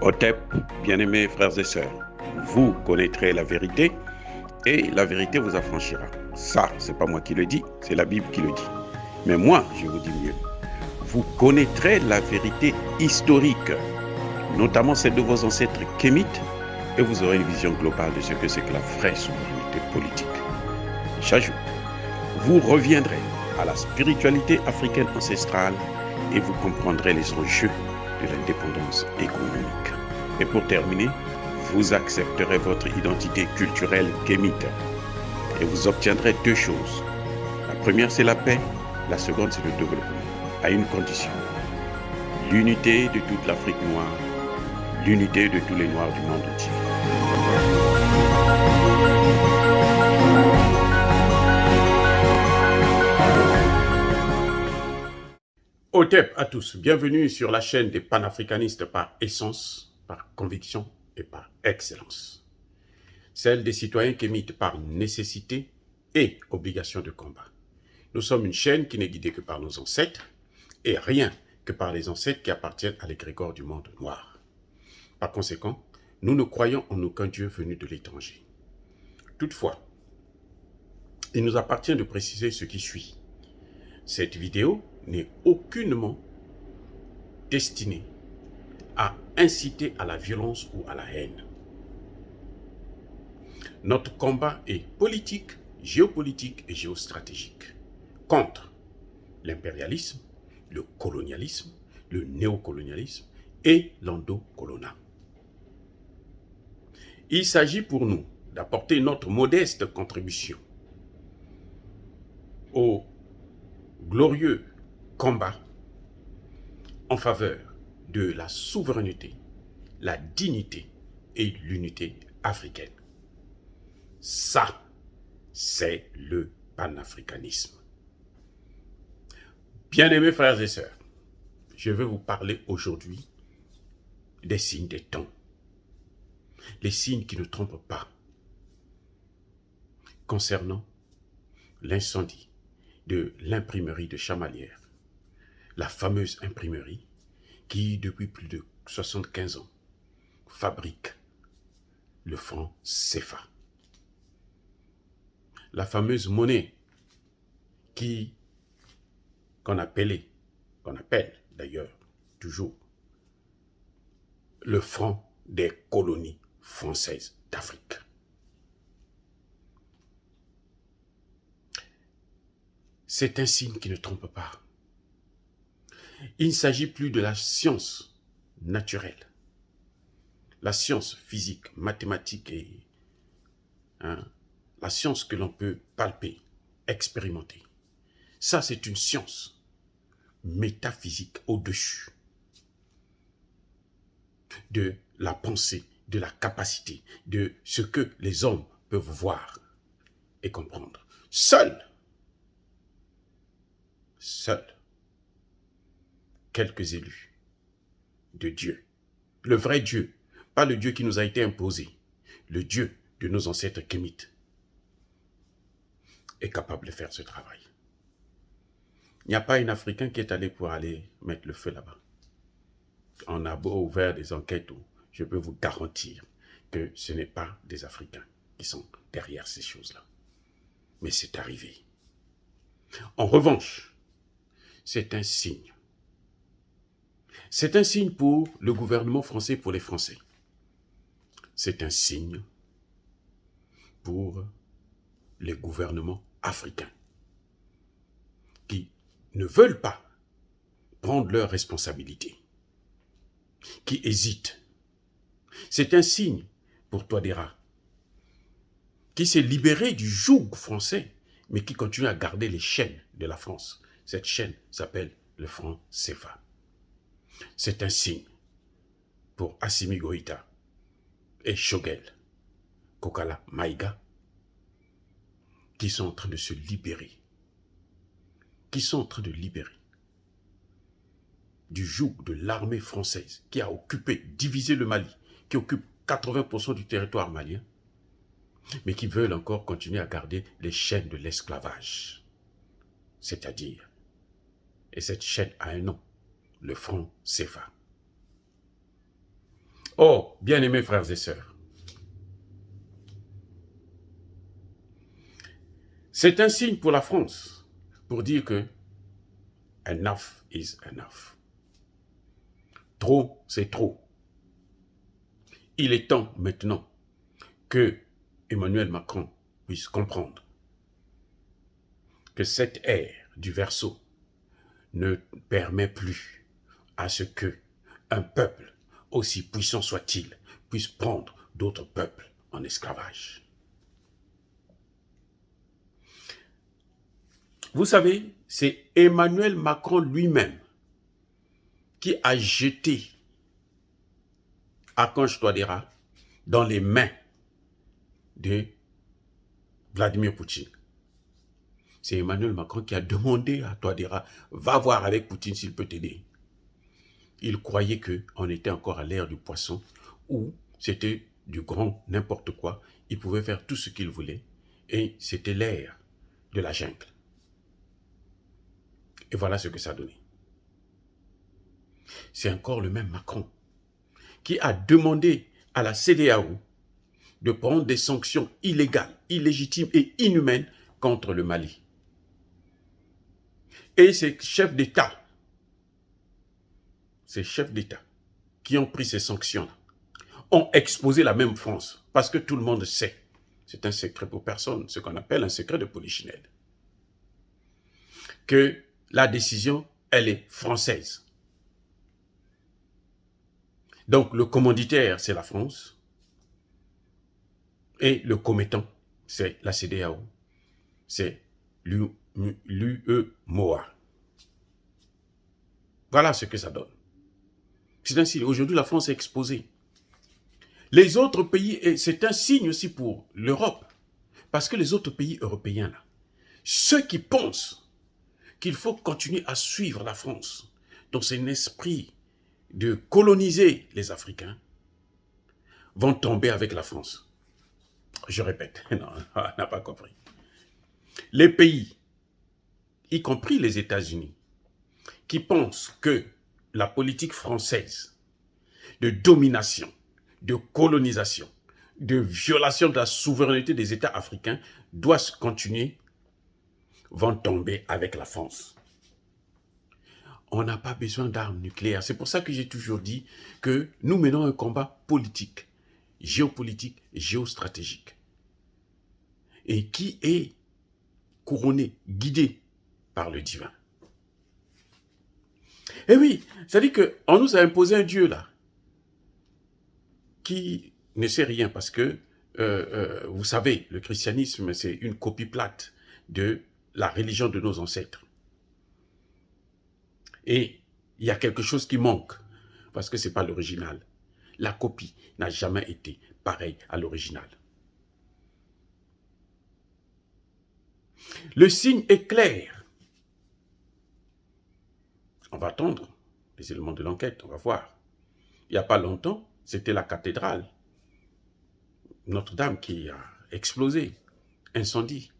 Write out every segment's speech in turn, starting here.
Otep, bien-aimés frères et sœurs, vous connaîtrez la vérité et la vérité vous affranchira. Ça, c'est pas moi qui le dis, c'est la Bible qui le dit. Mais moi, je vous dis mieux. Vous connaîtrez la vérité historique, notamment celle de vos ancêtres kémites, et vous aurez une vision globale de ce que c'est que la vraie souveraineté politique. J'ajoute, vous reviendrez à la spiritualité africaine ancestrale et vous comprendrez les enjeux de l'indépendance économique. Et pour terminer, vous accepterez votre identité culturelle kémite et vous obtiendrez deux choses. La première, c'est la paix. La seconde, c'est le développement, à une condition. L'unité de toute l'Afrique noire, l'unité de tous les Noirs du monde entier. Otep à tous, bienvenue sur la chaîne des panafricanistes par essence, par conviction et par excellence. Celle des citoyens kémites par nécessité et obligation de combat. Nous sommes une chaîne qui n'est guidée que par nos ancêtres et rien que par les ancêtres qui appartiennent à l'égrégore du monde noir. Par conséquent, nous ne croyons en aucun Dieu venu de l'étranger. Toutefois, il nous appartient de préciser ce qui suit. Cette vidéo n'est aucunement destinée à inciter à la violence ou à la haine. Notre combat est politique, géopolitique et géostratégique contre l'impérialisme, le colonialisme, le néocolonialisme et l'endocoloniat. Il s'agit pour nous d'apporter notre modeste contribution au glorieux combat en faveur de la souveraineté, la dignité et l'unité africaine. Ça, c'est le panafricanisme. Bien-aimés frères et sœurs, je vais vous parler aujourd'hui des signes des temps. Les signes qui ne trompent pas concernant l'incendie de l'imprimerie de Chamalières, la fameuse imprimerie qui, depuis plus de 75 ans, fabrique le franc CFA. La fameuse monnaie qu'on appelle d'ailleurs toujours le franc des colonies françaises d'Afrique. C'est un signe qui ne trompe pas. Il ne s'agit plus de la science naturelle, la science physique, mathématique et la science que l'on peut palper, expérimenter. Ça, c'est une science métaphysique au-dessus de la pensée, de la capacité, de ce que les hommes peuvent voir et comprendre. Seuls quelques élus de Dieu, le vrai Dieu, pas le Dieu qui nous a été imposé, le Dieu de nos ancêtres kémites, est capable de faire ce travail. Il n'y a pas un Africain qui est allé pour aller mettre le feu là-bas. On a beau ouvrir des enquêtes où je peux vous garantir que ce n'est pas des Africains qui sont derrière ces choses-là. Mais c'est arrivé. En revanche, c'est un signe. C'est un signe pour le gouvernement français, pour les Français. C'est un signe pour les gouvernements africains qui ne veulent pas prendre leurs responsabilités, qui hésitent. C'est un signe pour Touadéra, qui s'est libéré du joug français, mais qui continue à garder les chaînes de la France. Cette chaîne s'appelle le franc CFA. C'est un signe pour Assimi Goïta et Choguel Kokala Maïga, qui sont en train de se libérer, du joug de l'armée française qui a divisé le Mali, qui occupe 80% du territoire malien, mais qui veulent encore continuer à garder les chaînes de l'esclavage. C'est-à-dire, et cette chaîne a un nom, le franc CFA. Oh, bien-aimés frères et sœurs, c'est un signe pour la France, pour dire que enough is enough. Trop, c'est trop. Il est temps maintenant que Emmanuel Macron puisse comprendre que cette ère du Verseau ne permet plus à ce que un peuple, aussi puissant soit-il, puisse prendre d'autres peuples en esclavage. Vous savez, c'est Emmanuel Macron lui-même qui a jeté Archange Touadéra dans les mains de Vladimir Poutine. C'est Emmanuel Macron qui a demandé à Touadéra, va voir avec Poutine s'il peut t'aider. Il croyait qu'on était encore à l'ère du poisson, où c'était du grand n'importe quoi. Il pouvait faire tout ce qu'il voulait, et c'était l'ère de la jungle. Et voilà ce que ça donnait. C'est encore le même Macron qui a demandé à la CEDEAO de prendre des sanctions illégales, illégitimes et inhumaines contre le Mali. Et ces chefs d'État qui ont pris ces sanctions-là, ont exposé la même France, parce que tout le monde sait, c'est un secret pour personne, ce qu'on appelle un secret de polichinelle, que la décision, elle est française. Donc le commanditaire, c'est la France, et le commettant, c'est la CEDEAO, c'est l'UEMOA. Voilà ce que ça donne. C'est ainsi, aujourd'hui la France est exposée. Les autres pays, c'est un signe aussi pour l'Europe, parce que les autres pays européens, là, ceux qui pensent qu'il faut continuer à suivre la France dans son esprit de coloniser les Africains, vont tomber avec la France. Je répète, non, on n'a pas compris. Les pays, y compris les États-Unis, qui pensent que la politique française de domination, de colonisation, de violation de la souveraineté des États africains doit se continuer, vont tomber avec la France. On n'a pas besoin d'armes nucléaires. C'est pour ça que j'ai toujours dit que nous menons un combat politique, géopolitique, géostratégique, et qui est couronné, guidé par le divin. Et oui, ça dit qu'on nous a imposé un Dieu là, qui ne sait rien parce que, vous savez, le christianisme, c'est une copie plate de la religion de nos ancêtres. Et il y a quelque chose qui manque, parce que ce n'est pas l'original. La copie n'a jamais été pareille à l'original. Le signe est clair. On va attendre les éléments de l'enquête, on va voir. Il n'y a pas longtemps, c'était la cathédrale Notre-Dame qui a explosé, incendie.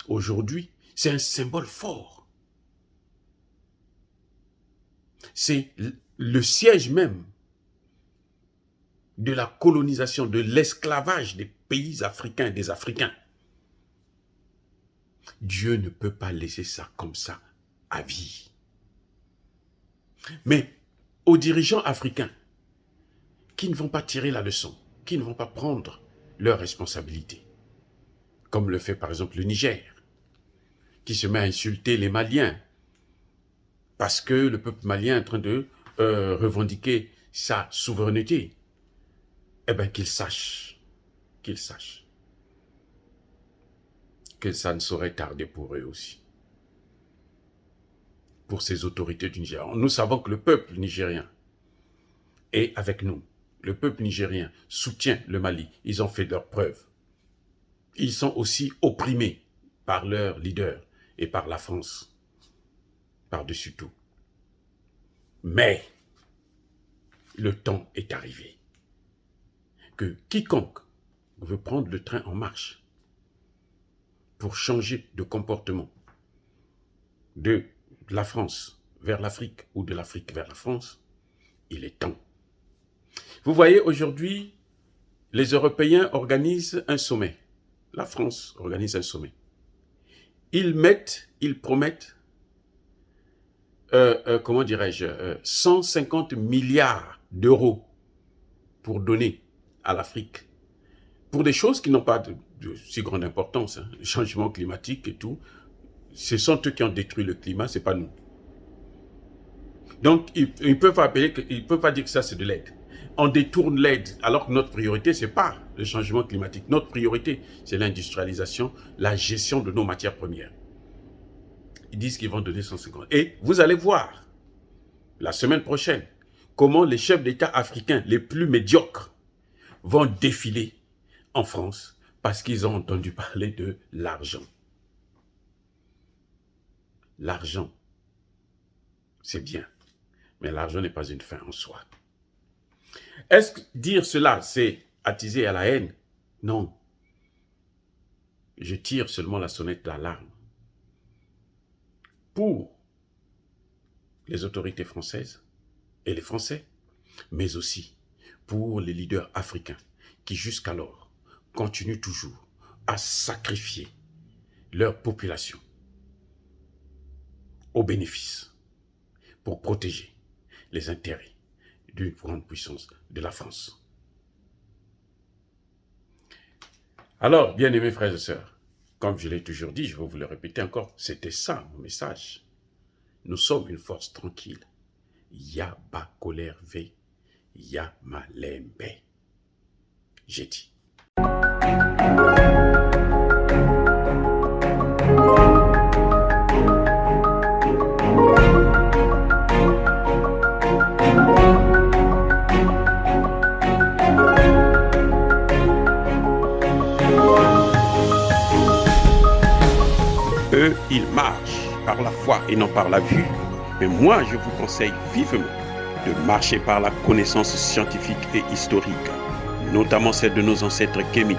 Aujourd'hui, c'est un symbole fort. C'est le siège même de la colonisation, de l'esclavage des pays africains et des Africains. Dieu ne peut pas laisser ça comme ça à vie. Mais aux dirigeants africains qui ne vont pas tirer la leçon, qui ne vont pas prendre leurs responsabilités, comme le fait par exemple le Niger, qui se met à insulter les Maliens, parce que le peuple malien est en train de revendiquer sa souveraineté. Eh bien, qu'ils sachent que ça ne saurait tarder pour eux aussi. Pour ces autorités du Niger. Nous savons que le peuple nigérien est avec nous. Le peuple nigérien soutient le Mali. Ils ont fait leurs preuves. Ils sont aussi opprimés par leurs leaders et par la France, par-dessus tout. Mais le temps est arrivé que quiconque veut prendre le train en marche pour changer de comportement de la France vers l'Afrique ou de l'Afrique vers la France, il est temps Vous voyez, aujourd'hui, les Européens organisent un sommet. La France organise un sommet. Ils promettent, comment dirais-je, 150 milliards d'euros pour donner à l'Afrique, pour des choses qui n'ont pas de si grande importance, hein, le changement climatique et tout. Ce sont eux qui ont détruit le climat, c'est pas nous. Donc, ils ne peuvent pas dire que ça, c'est de l'aide. On détourne l'aide, alors que notre priorité, ce n'est pas le changement climatique. Notre priorité, c'est l'industrialisation, la gestion de nos matières premières. Ils disent qu'ils vont donner 150. Et vous allez voir, la semaine prochaine, comment les chefs d'État africains les plus médiocres vont défiler en France parce qu'ils ont entendu parler de l'argent. L'argent, c'est bien, mais l'argent n'est pas une fin en soi. Est-ce que dire cela, c'est attiser à la haine? Non. Je tire seulement la sonnette d'alarme pour les autorités françaises et les Français, mais aussi pour les leaders africains qui jusqu'alors continuent toujours à sacrifier leur population au bénéfice pour protéger les intérêts d'une grande puissance de la France. Alors, bien-aimés frères et sœurs, comme je l'ai toujours dit, je vais vous le répéter encore, c'était ça mon message. Nous sommes une force tranquille. Yaba colère V, Yamalembe. J'ai dit. Eux, ils marchent par la foi et non par la vue. Mais moi, je vous conseille vivement de marcher par la connaissance scientifique et historique, notamment celle de nos ancêtres kémites,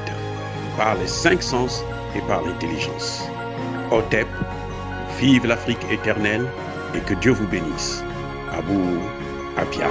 par les 5 sens et par l'intelligence. Otep, vive l'Afrique éternelle et que Dieu vous bénisse. Abou Apia.